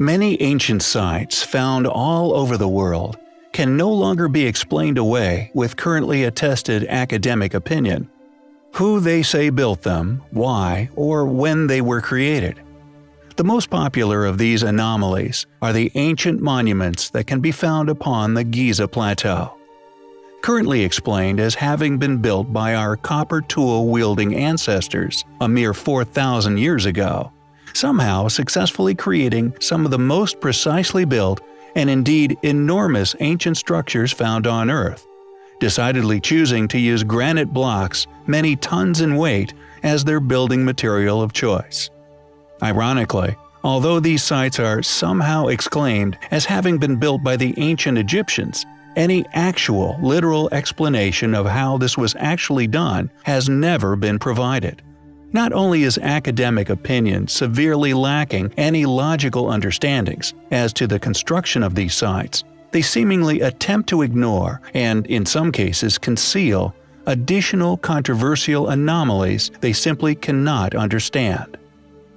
Many ancient sites found all over the world can no longer be explained away with currently attested academic opinion. Who they say built them, why, or when they were created. The most popular of these anomalies are the ancient monuments that can be found upon the Giza Plateau. Currently explained as having been built by our copper tool-wielding ancestors a mere 4,000 years ago, somehow successfully creating some of the most precisely built and indeed enormous ancient structures found on Earth, decidedly choosing to use granite blocks many tons in weight as their building material of choice. Ironically, although these sites are somehow exclaimed as having been built by the ancient Egyptians, any actual, literal explanation of how this was actually done has never been provided. Not only is academic opinion severely lacking any logical understandings as to the construction of these sites, they seemingly attempt to ignore, and in some cases conceal, additional controversial anomalies they simply cannot understand.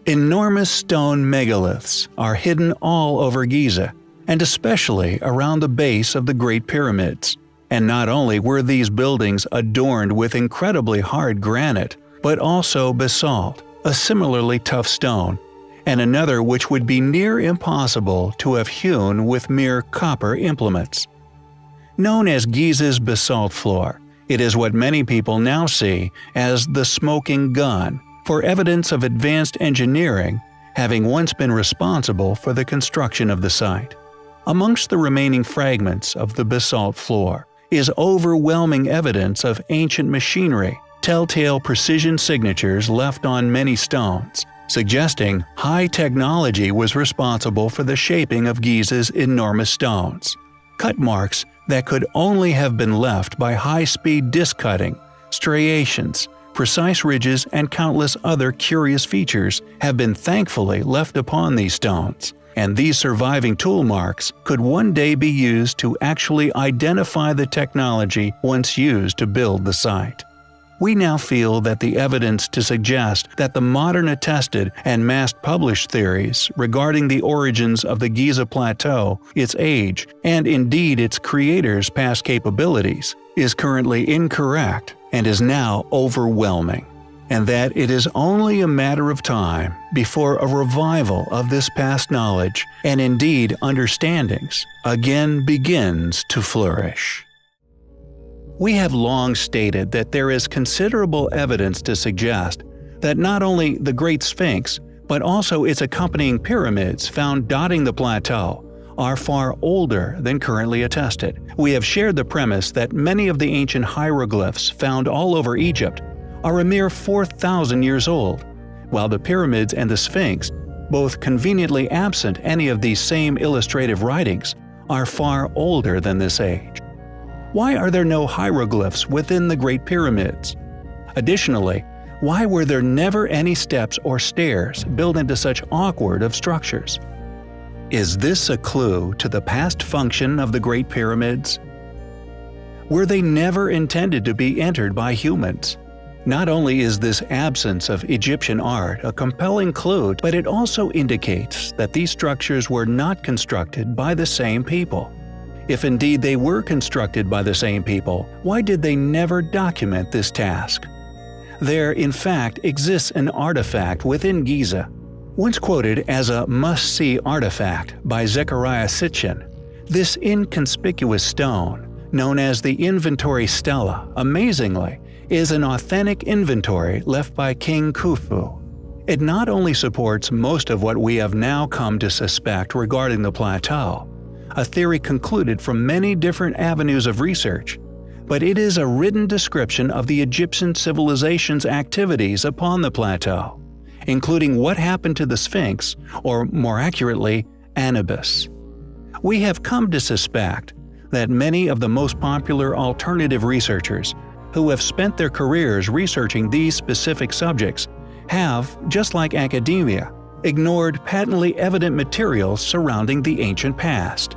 Enormous stone megaliths are hidden all over Giza, and especially around the base of the Great Pyramids. And not only were these buildings adorned with incredibly hard granite, but also basalt, a similarly tough stone, and another which would be near impossible to have hewn with mere copper implements. Known as Giza's basalt floor, it is what many people now see as the smoking gun for evidence of advanced engineering having once been responsible for the construction of the site. Amongst the remaining fragments of the basalt floor is overwhelming evidence of ancient machinery, telltale precision signatures left on many stones, suggesting high technology was responsible for the shaping of Giza's enormous stones. Cut marks that could only have been left by high-speed disc cutting, striations, precise ridges, and countless other curious features have been thankfully left upon these stones, and these surviving tool marks could one day be used to actually identify the technology once used to build the site. We now feel that the evidence to suggest that the modern attested and mass-published theories regarding the origins of the Giza Plateau, its age, and indeed its creator's past capabilities, is currently incorrect and is now overwhelming, and that it is only a matter of time before a revival of this past knowledge and indeed understandings again begins to flourish. We have long stated that there is considerable evidence to suggest that not only the Great Sphinx, but also its accompanying pyramids found dotting the plateau, are far older than currently attested. We have shared the premise that many of the ancient hieroglyphs found all over Egypt are a mere 4,000 years old, while the pyramids and the Sphinx, both conveniently absent any of these same illustrative writings, are far older than this age. Why are there no hieroglyphs within the Great Pyramids? Additionally, why were there never any steps or stairs built into such awkward of structures? Is this a clue to the past function of the Great Pyramids? Were they never intended to be entered by humans? Not only is this absence of Egyptian art a compelling clue, but it also indicates that these structures were not constructed by the same people. If indeed they were constructed by the same people, why did they never document this task? There, in fact, exists an artifact within Giza, once quoted as a must-see artifact by Zecharia Sitchin. This inconspicuous stone, known as the inventory stela, amazingly, is an authentic inventory left by King Khufu. It not only supports most of what we have now come to suspect regarding the plateau, a theory concluded from many different avenues of research, but it is a written description of the Egyptian civilization's activities upon the plateau, including what happened to the Sphinx, or more accurately, Anubis. We have come to suspect that many of the most popular alternative researchers who have spent their careers researching these specific subjects have, just like academia, ignored patently evident materials surrounding the ancient past.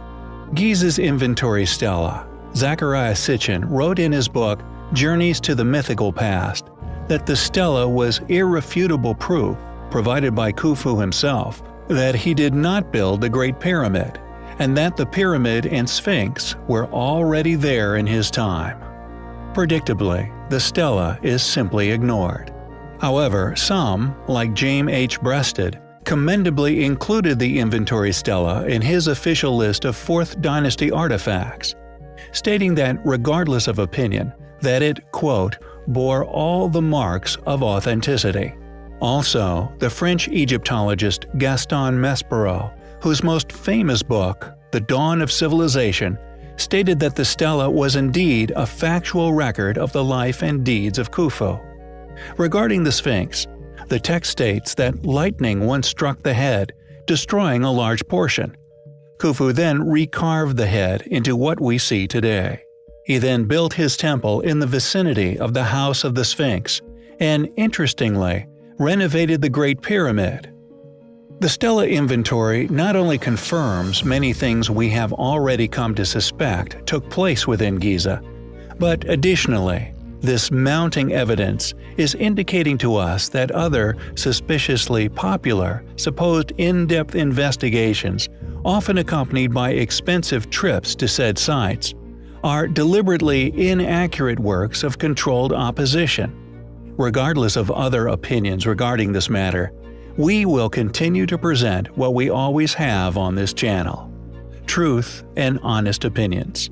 Giza's inventory stela, Zecharia Sitchin wrote in his book Journeys to the Mythical Past that the stela was irrefutable proof, provided by Khufu himself, that he did not build the Great Pyramid, and that the pyramid and Sphinx were already there in his time. Predictably, the stela is simply ignored. However, some, like James H. Breasted, commendably included the inventory stela in his official list of 4th Dynasty artifacts, stating that regardless of opinion, that it, quote, bore all the marks of authenticity. Also, the French Egyptologist Gaston Maspero, whose most famous book, The Dawn of Civilization, stated that the stela was indeed a factual record of the life and deeds of Khufu. Regarding the Sphinx, the text states that lightning once struck the head, destroying a large portion. Khufu then recarved the head into what we see today. He then built his temple in the vicinity of the House of the Sphinx, and interestingly, renovated the Great Pyramid. The stela inventory not only confirms many things we have already come to suspect took place within Giza, but additionally, this mounting evidence is indicating to us that other suspiciously popular, supposed in-depth investigations, often accompanied by expensive trips to said sites, are deliberately inaccurate works of controlled opposition. Regardless of other opinions regarding this matter, we will continue to present what we always have on this channel: truth and honest opinions.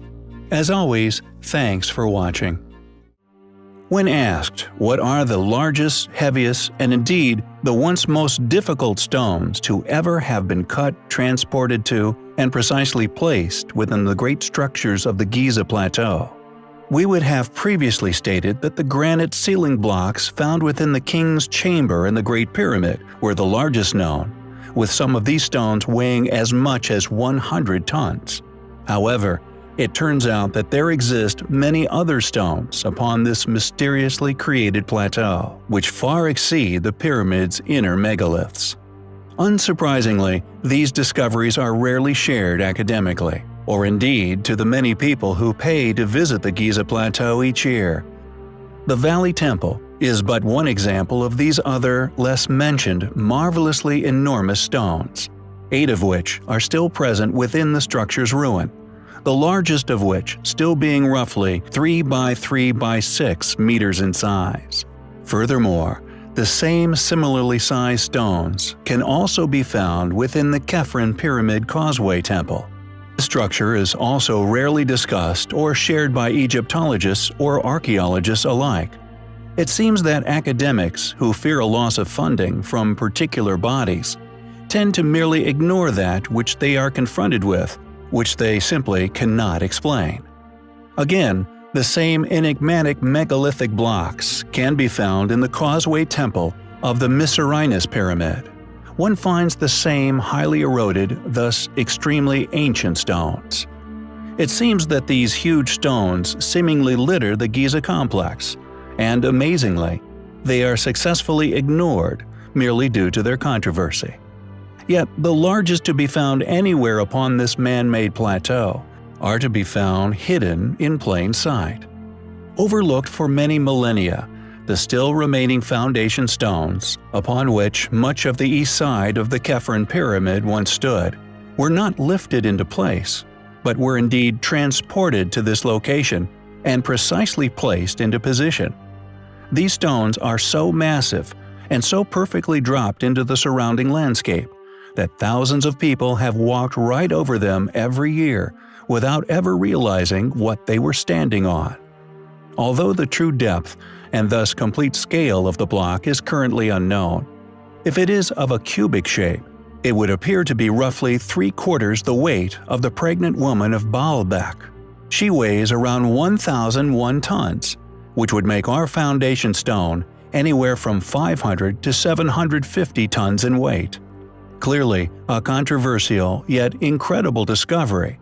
As always, thanks for watching. When asked what are the largest, heaviest, and indeed the once most difficult stones to ever have been cut, transported to, and precisely placed within the great structures of the Giza Plateau, we would have previously stated that the granite ceiling blocks found within the King's Chamber in the Great Pyramid were the largest known, with some of these stones weighing as much as 100 tons. However, it turns out that there exist many other stones upon this mysteriously created plateau, which far exceed the pyramid's inner megaliths. Unsurprisingly, these discoveries are rarely shared academically, or indeed to the many people who pay to visit the Giza Plateau each year. The Valley Temple is but one example of these other, less mentioned, marvelously enormous stones, 8 of which are still present within the structure's ruin, the largest of which still being roughly 3 by 3 by 6 meters in size. Furthermore, the same similarly sized stones can also be found within the Khafre Pyramid Causeway Temple. The structure is also rarely discussed or shared by Egyptologists or archaeologists alike. It seems that academics who fear a loss of funding from particular bodies tend to merely ignore that which they are confronted with, which they simply cannot explain. Again, the same enigmatic megalithic blocks can be found in the Causeway Temple of the Mycerinus Pyramid. One finds the same highly eroded, thus extremely ancient stones. It seems that these huge stones seemingly litter the Giza complex, and amazingly, they are successfully ignored merely due to their controversy. Yet the largest to be found anywhere upon this man-made plateau are to be found hidden in plain sight. Overlooked for many millennia, the still remaining foundation stones, upon which much of the east side of the Khafre Pyramid once stood, were not lifted into place, but were indeed transported to this location and precisely placed into position. These stones are so massive and so perfectly dropped into the surrounding landscape that thousands of people have walked right over them every year without ever realizing what they were standing on. Although the true depth and thus complete scale of the block is currently unknown, if it is of a cubic shape, it would appear to be roughly 3/4 the weight of the pregnant woman of Baalbek. She weighs around 1,001 tons, which would make our foundation stone anywhere from 500 to 750 tons in weight. Clearly, a controversial yet incredible discovery,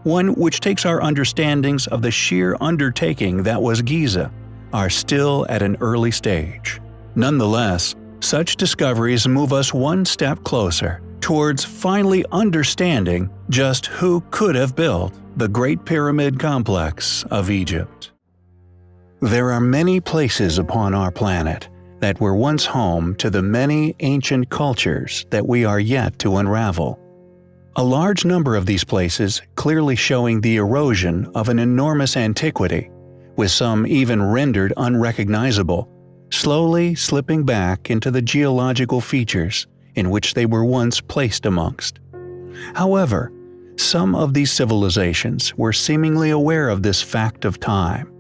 one which takes our understandings of the sheer undertaking that was Giza are still at an early stage. Nonetheless, such discoveries move us one step closer towards finally understanding just who could have built the Great Pyramid Complex of Egypt. There are many places upon our planet that were once home to the many ancient cultures that we are yet to unravel. A large number of these places clearly showing the erosion of an enormous antiquity, with some even rendered unrecognizable, slowly slipping back into the geological features in which they were once placed amongst. However, some of these civilizations were seemingly aware of this fact of time,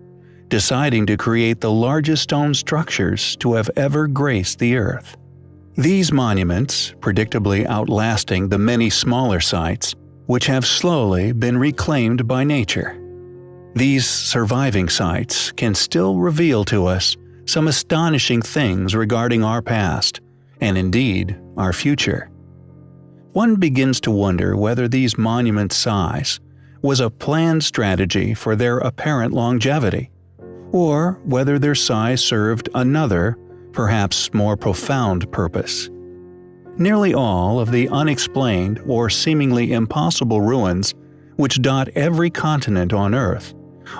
deciding to create the largest stone structures to have ever graced the earth. These monuments, predictably outlasting the many smaller sites, which have slowly been reclaimed by nature. These surviving sites can still reveal to us some astonishing things regarding our past, and indeed, our future. One begins to wonder whether these monuments' size was a planned strategy for their apparent longevity, or whether their size served another, perhaps more profound purpose. Nearly all of the unexplained or seemingly impossible ruins which dot every continent on Earth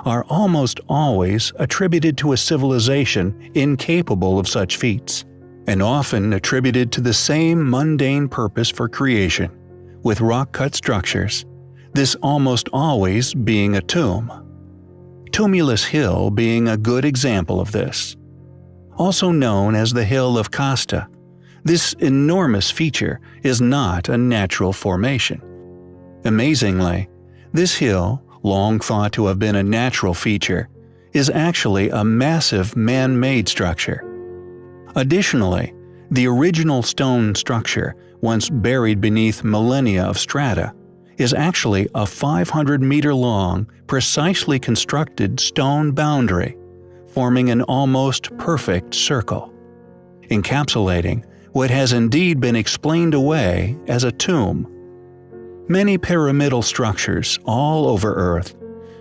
are almost always attributed to a civilization incapable of such feats, and often attributed to the same mundane purpose for creation, with rock-cut structures, this almost always being a tomb. Tumulus Hill being a good example of this. Also known as the Hill of Casta, this enormous feature is not a natural formation. Amazingly, this hill, long thought to have been a natural feature, is actually a massive man-made structure. Additionally, the original stone structure, once buried beneath millennia of strata, is actually a 500-meter-long, precisely constructed stone boundary, forming an almost perfect circle, encapsulating what has indeed been explained away as a tomb. Many pyramidal structures all over Earth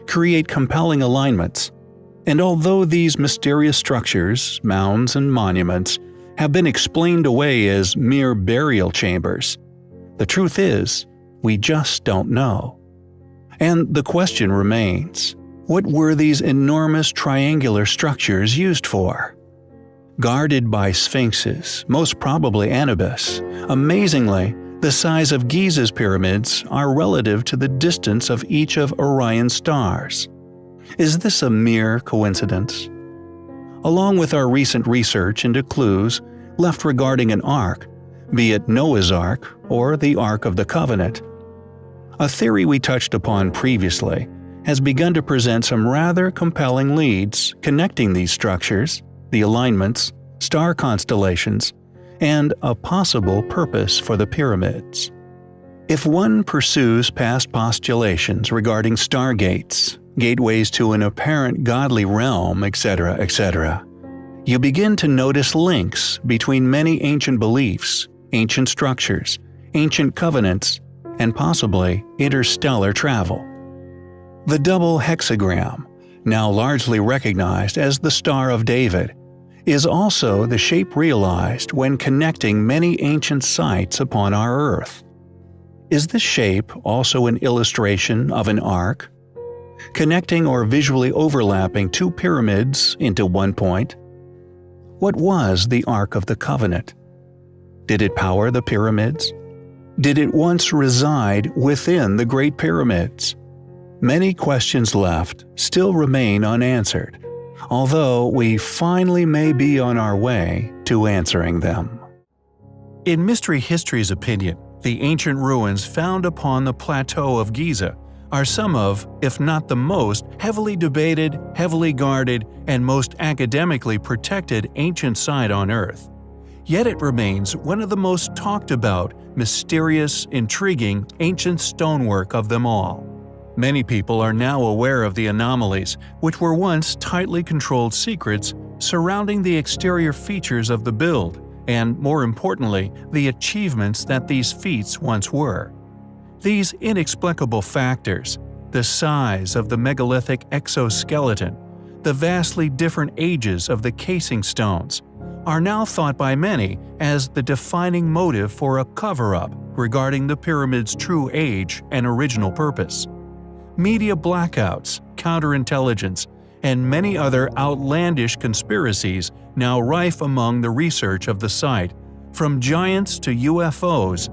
create compelling alignments, and although these mysterious structures, mounds and monuments, have been explained away as mere burial chambers, the truth is, we just don't know. And the question remains, what were these enormous triangular structures used for? Guarded by sphinxes, most probably Anubis, amazingly, the size of Giza's pyramids are relative to the distance of each of Orion's stars. Is this a mere coincidence? Along with our recent research into clues left regarding an ark, be it Noah's Ark or the Ark of the Covenant, a theory we touched upon previously has begun to present some rather compelling leads connecting these structures, the alignments, star constellations, and a possible purpose for the pyramids. If one pursues past postulations regarding stargates, gateways to an apparent godly realm, etc., etc., you begin to notice links between many ancient beliefs, ancient structures, ancient covenants, and possibly interstellar travel. The double hexagram, now largely recognized as the Star of David, is also the shape realized when connecting many ancient sites upon our Earth. Is this shape also an illustration of an arc? Connecting or visually overlapping two pyramids into one point? What was the Ark of the Covenant? Did it power the pyramids? Did it once reside within the Great Pyramids? Many questions left still remain unanswered, although we finally may be on our way to answering them. In Mystery History's opinion, the ancient ruins found upon the plateau of Giza are some of, if not the most, heavily debated, heavily guarded, and most academically protected ancient site on Earth. Yet it remains one of the most talked about, mysterious, intriguing, ancient stonework of them all. Many people are now aware of the anomalies, which were once tightly controlled secrets surrounding the exterior features of the build, and more importantly, the achievements that these feats once were. These inexplicable factors, the size of the megalithic exoskeleton, the vastly different ages of the casing stones, are now thought by many as the defining motive for a cover-up regarding the pyramid's true age and original purpose. Media blackouts, counterintelligence, and many other outlandish conspiracies now rife among the research of the site, from giants to UFOs.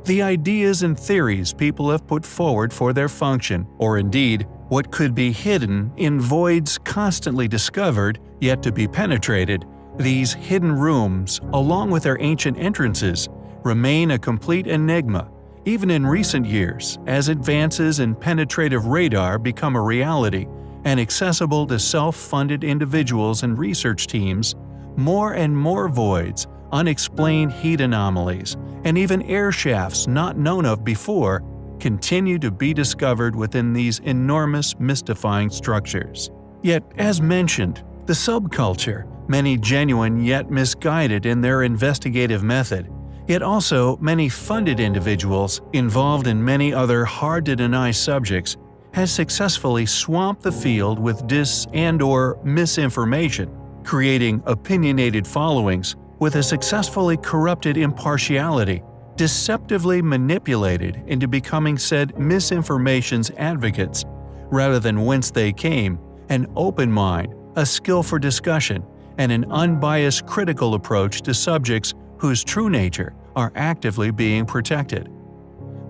The ideas and theories people have put forward for their function, or indeed, what could be hidden in voids constantly discovered yet to be penetrated, these hidden rooms, along with their ancient entrances, remain a complete enigma, even in recent years, as advances in penetrative radar become a reality and accessible to self-funded individuals and research teams. More and more voids, unexplained heat anomalies, and even air shafts not known of before continue to be discovered within these enormous mystifying structures. Yet, as mentioned, the subculture, many genuine yet misguided in their investigative method, yet also many funded individuals involved in many other hard-to-deny subjects, has successfully swamped the field with dis- and/or misinformation, creating opinionated followings with a successfully corrupted impartiality, deceptively manipulated into becoming said misinformation's advocates, rather than whence they came, an open mind, a skill for discussion, and an unbiased critical approach to subjects whose true nature are actively being protected.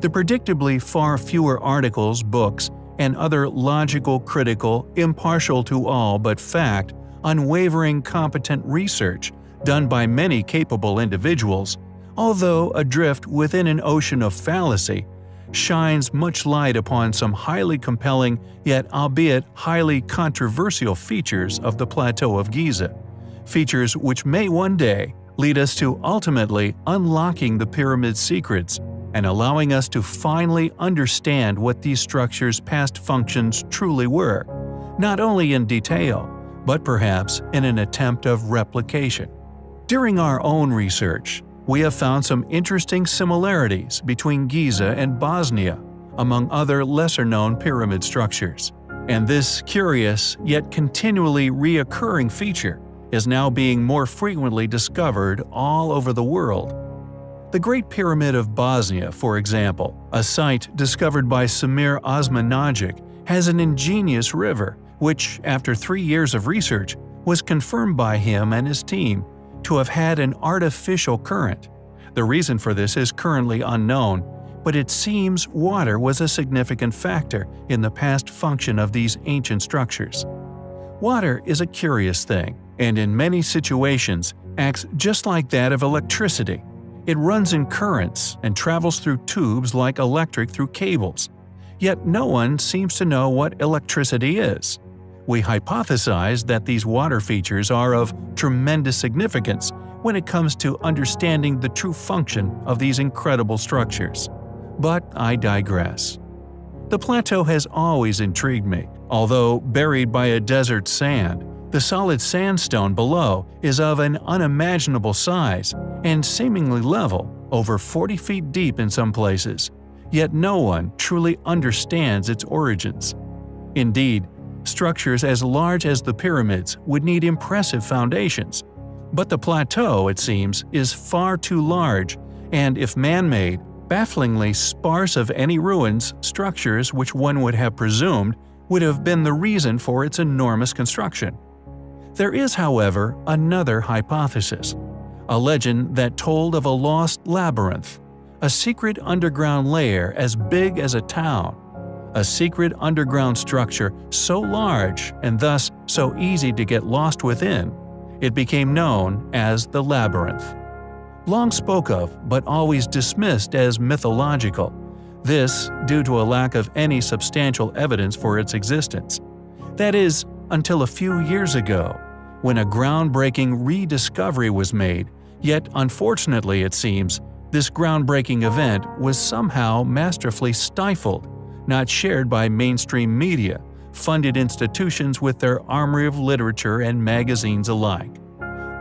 The predictably far fewer articles, books, and other logical, critical, impartial to all but fact, unwavering competent research done by many capable individuals, although adrift within an ocean of fallacy, shines much light upon some highly compelling yet albeit highly controversial features of the Plateau of Giza, features which may one day lead us to ultimately unlocking the pyramid's secrets and allowing us to finally understand what these structures' past functions truly were, not only in detail, but perhaps in an attempt of replication. During our own research, we have found some interesting similarities between Giza and Bosnia, among other lesser-known pyramid structures, and this curious yet continually reoccurring feature is now being more frequently discovered all over the world. The Great Pyramid of Bosnia, for example, a site discovered by Samir Osmanagic, has an ingenious river, which, after 3 years of research, was confirmed by him and his team to have had an artificial current. The reason for this is currently unknown, but it seems water was a significant factor in the past function of these ancient structures. Water is a curious thing, and in many situations acts just like that of electricity. It runs in currents and travels through tubes like electric through cables. Yet no one seems to know what electricity is. We hypothesize that these water features are of tremendous significance when it comes to understanding the true function of these incredible structures. But I digress. The plateau has always intrigued me. Although buried by a desert sand, the solid sandstone below is of an unimaginable size and seemingly level, over 40 feet deep in some places, yet no one truly understands its origins. Indeed, structures as large as the pyramids would need impressive foundations, but the plateau, it seems, is far too large and, if man-made, bafflingly sparse of any ruins, structures which one would have presumed would have been the reason for its enormous construction. There is, however, another hypothesis, a legend that told of a lost labyrinth, a secret underground lair as big as a town, a secret underground structure so large and thus so easy to get lost within, it became known as the labyrinth. Long spoke of, but always dismissed as mythological, this due to a lack of any substantial evidence for its existence. That is, until a few years ago, when a groundbreaking rediscovery was made, yet unfortunately it seems, this groundbreaking event was somehow masterfully stifled, not shared by mainstream media, funded institutions with their armory of literature and magazines alike.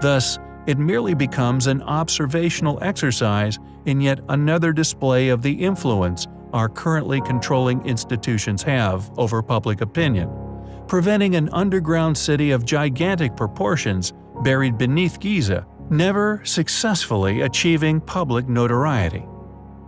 Thus, it merely becomes an observational exercise in yet another display of the influence our currently controlling institutions have over public opinion, preventing an underground city of gigantic proportions buried beneath Giza never successfully achieving public notoriety.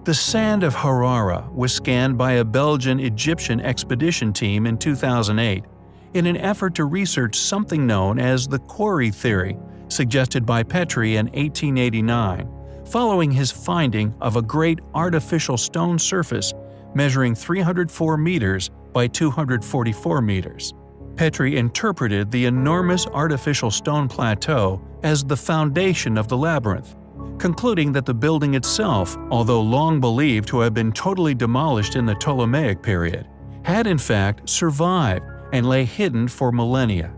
The sand of Harara was scanned by a Belgian-Egyptian expedition team in 2008, in an effort to research something known as the quarry theory, suggested by Petrie in 1889, following his finding of a great artificial stone surface measuring 304 meters by 244 meters. Petrie interpreted the enormous artificial stone plateau as the foundation of the labyrinth, concluding that the building itself, although long believed to have been totally demolished in the Ptolemaic period, had in fact survived and lay hidden for millennia.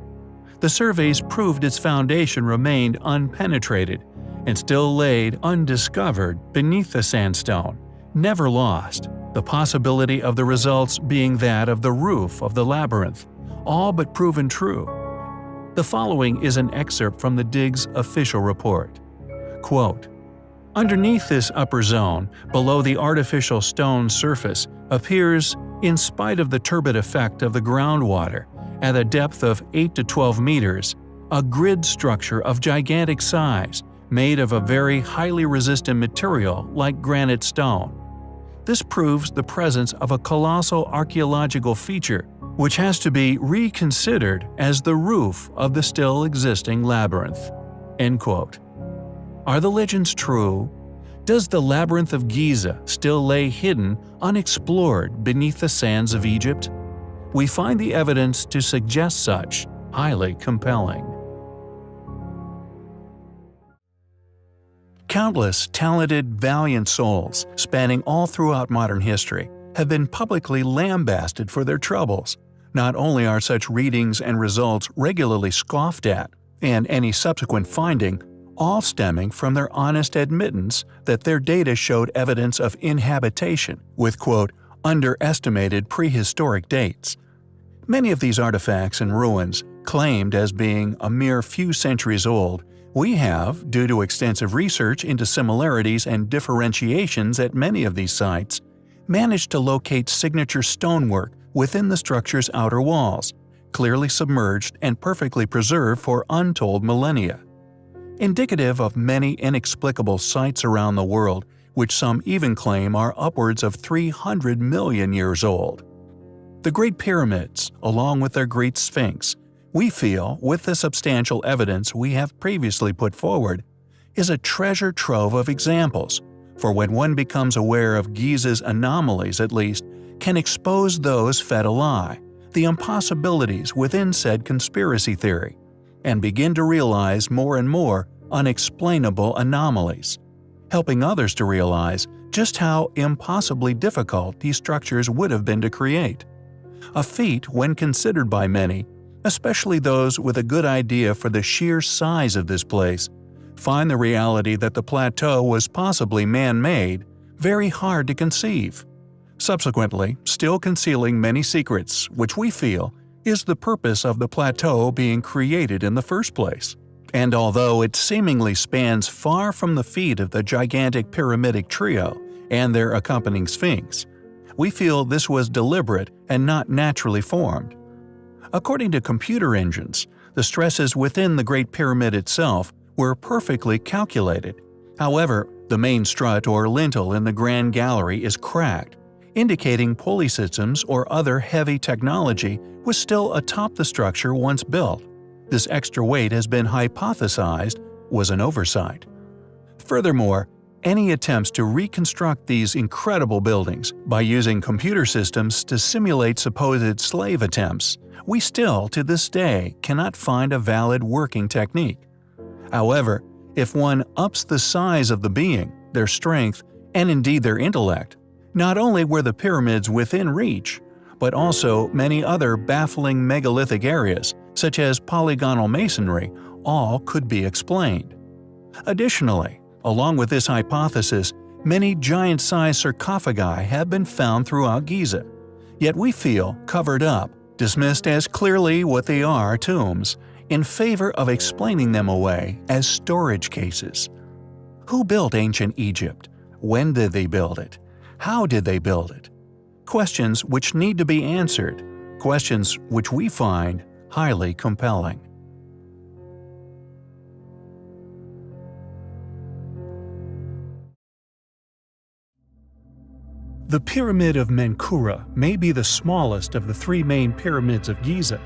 The surveys proved its foundation remained unpenetrated and still laid undiscovered beneath the sandstone, never lost, the possibility of the results being that of the roof of the labyrinth, all but proven true. The following is an excerpt from the dig's official report. Quote, "Underneath this upper zone, below the artificial stone surface, appears, in spite of the turbid effect of the groundwater, at a depth of 8 to 12 meters, a grid structure of gigantic size, made of a very highly resistant material like granite stone. This proves the presence of a colossal archaeological feature, which has to be reconsidered as the roof of the still existing labyrinth." End quote. Are the legends true? Does the Labyrinth of Giza still lay hidden, unexplored beneath the sands of Egypt? We find the evidence to suggest such highly compelling. Countless talented, valiant souls, spanning all throughout modern history, have been publicly lambasted for their troubles. Not only are such readings and results regularly scoffed at, and any subsequent finding, all stemming from their honest admittance that their data showed evidence of inhabitation with, quote, underestimated prehistoric dates. Many of these artifacts and ruins, claimed as being a mere few centuries old, we have, due to extensive research into similarities and differentiations at many of these sites, managed to locate signature stonework within the structure's outer walls, clearly submerged and perfectly preserved for untold millennia. Indicative of many inexplicable sites around the world, which some even claim are upwards of 300 million years old. The Great Pyramids, along with their Great Sphinx, we feel, with the substantial evidence we have previously put forward, is a treasure trove of examples, for when one becomes aware of Giza's anomalies at least, can expose those fed a lie, the impossibilities within said conspiracy theory, and begin to realize more and more unexplainable anomalies, helping others to realize just how impossibly difficult these structures would have been to create. A feat when considered by many, especially those with a good idea for the sheer size of this place, find the reality that the plateau was possibly man-made very hard to conceive, subsequently still concealing many secrets which we feel is the purpose of the plateau being created in the first place. And although it seemingly spans far from the feet of the gigantic pyramidic trio and their accompanying sphinx, we feel this was deliberate and not naturally formed. According to computer engines, the stresses within the Great Pyramid itself were perfectly calculated. However, the main strut or lintel in the Grand Gallery is cracked, indicating pulley systems or other heavy technology was still atop the structure once built. This extra weight has been hypothesized was an oversight. Furthermore, any attempts to reconstruct these incredible buildings by using computer systems to simulate supposed slave attempts, we still, to this day, cannot find a valid working technique. However, if one ups the size of the being, their strength, and indeed their intellect, not only were the pyramids within reach, but also many other baffling megalithic areas, such as polygonal masonry, all could be explained. Additionally, along with this hypothesis, many giant-sized sarcophagi have been found throughout Giza, yet we feel covered up, dismissed as clearly what they are tombs, in favor of explaining them away as storage cases. Who built ancient Egypt? When did they build it? How did they build it? Questions which need to be answered, questions which we find highly compelling. The Pyramid of Menkaure may be the smallest of the three main pyramids of Giza,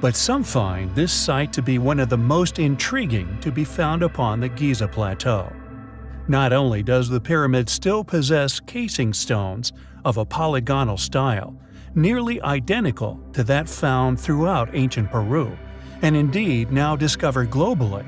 But some find this site to be one of the most intriguing to be found upon the Giza Plateau. Not only does the pyramid still possess casing stones of a polygonal style, nearly identical to that found throughout ancient Peru, and indeed now discovered globally,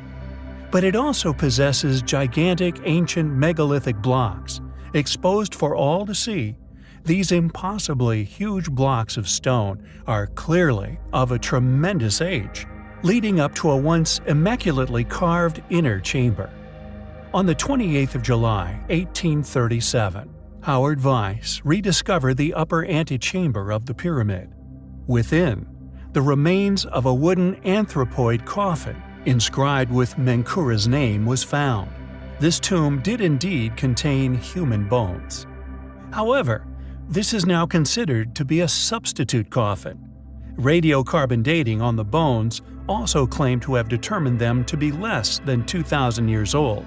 but it also possesses gigantic ancient megalithic blocks, exposed for all to see. These impossibly huge blocks of stone are clearly of a tremendous age, leading up to a once immaculately carved inner chamber. On the 28th of July, 1837, Howard Weiss rediscovered the upper antechamber of the pyramid. Within, the remains of a wooden anthropoid coffin inscribed with Menkura's name was found. This tomb did indeed contain human bones. However, this is now considered to be a substitute coffin. Radiocarbon dating on the bones also claimed to have determined them to be less than 2,000 years old,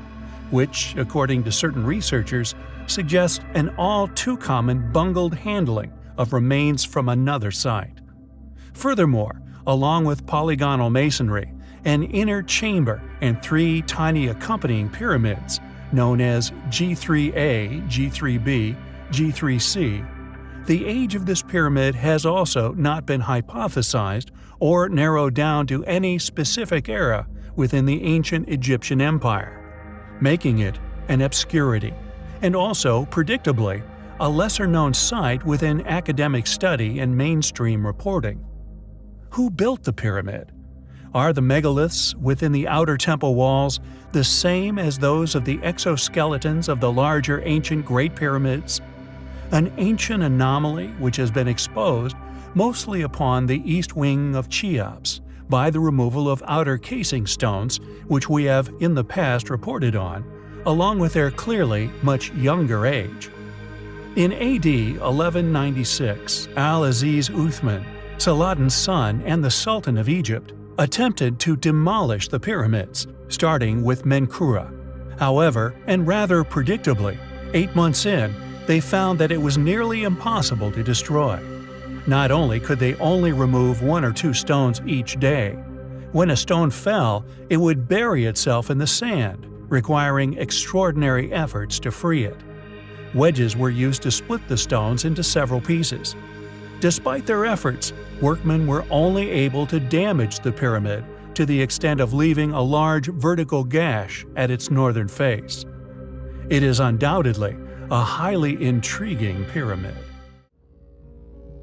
which, according to certain researchers, suggests an all too common bungled handling of remains from another site. Furthermore, along with polygonal masonry, an inner chamber and 3 tiny accompanying pyramids, known as G3A, G3B, G3C, the age of this pyramid has also not been hypothesized or narrowed down to any specific era within the ancient Egyptian Empire, making it an obscurity, and also, predictably, a lesser-known site within academic study and mainstream reporting. Who built the pyramid? Are the megaliths within the outer temple walls the same as those of the exoskeletons of the larger ancient Great Pyramids? An ancient anomaly which has been exposed mostly upon the east wing of Cheops by the removal of outer casing stones which we have in the past reported on, along with their clearly much younger age. In AD 1196, Al-Aziz Uthman, Saladin's son and the Sultan of Egypt, attempted to demolish the pyramids, starting with Menkura. However, and rather predictably, 8 months in, they found that it was nearly impossible to destroy. Not only could they only remove 1 or 2 stones each day, when a stone fell, it would bury itself in the sand, requiring extraordinary efforts to free it. Wedges were used to split the stones into several pieces. Despite their efforts, workmen were only able to damage the pyramid to the extent of leaving a large vertical gash at its northern face. It is undoubtedly a highly intriguing pyramid.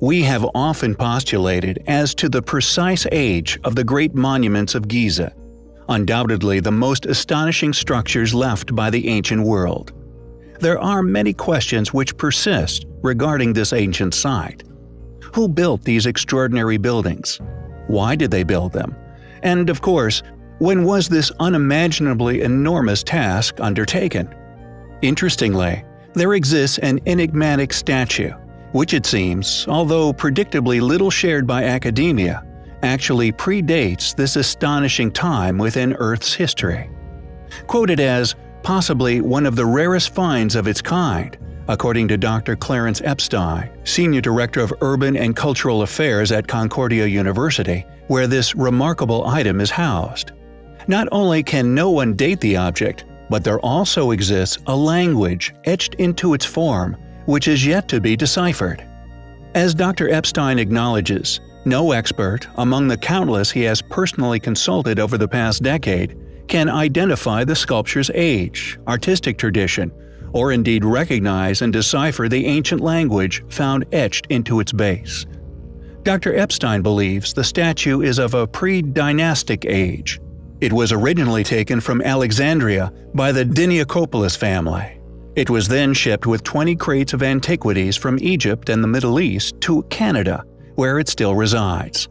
We have often postulated as to the precise age of the great monuments of Giza, undoubtedly the most astonishing structures left by the ancient world. There are many questions which persist regarding this ancient site. Who built these extraordinary buildings? Why did they build them? And of course, when was this unimaginably enormous task undertaken? Interestingly, there exists an enigmatic statue, which it seems, although predictably little shared by academia, actually predates this astonishing time within Earth's history. Quoted as possibly one of the rarest finds of its kind, according to Dr. Clarence Epstein, Senior Director of Urban and Cultural Affairs at Concordia University, where this remarkable item is housed. Not only can no one date the object, but there also exists a language etched into its form which is yet to be deciphered. As Dr. Epstein acknowledges, no expert, among the countless he has personally consulted over the past decade, can identify the sculpture's age, artistic tradition, or indeed recognize and decipher the ancient language found etched into its base. Dr. Epstein believes the statue is of a pre-dynastic age. It was originally taken from Alexandria by the Diniakopoulos family. It was then shipped with 20 crates of antiquities from Egypt and the Middle East to Canada, where it still resides.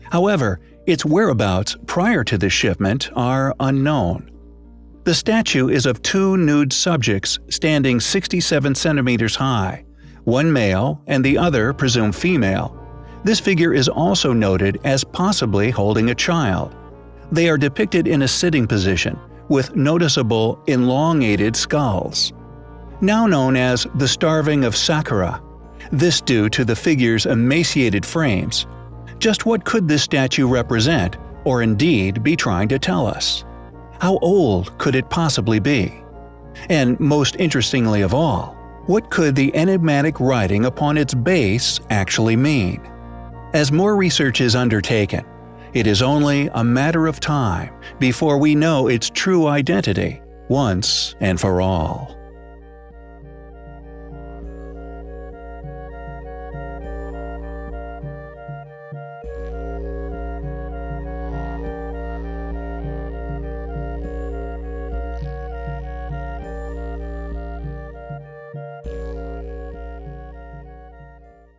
However, its whereabouts prior to this shipment are unknown. The statue is of 2 nude subjects standing 67 centimeters high, one male and the other presumed female. This figure is also noted as possibly holding a child. They are depicted in a sitting position, with noticeable elongated skulls. Now known as the Starving of Saqqara, this due to the figure's emaciated frames. Just what could this statue represent, or indeed be trying to tell us? How old could it possibly be? And most interestingly of all, what could the enigmatic writing upon its base actually mean? As more research is undertaken, it is only a matter of time before we know its true identity once and for all.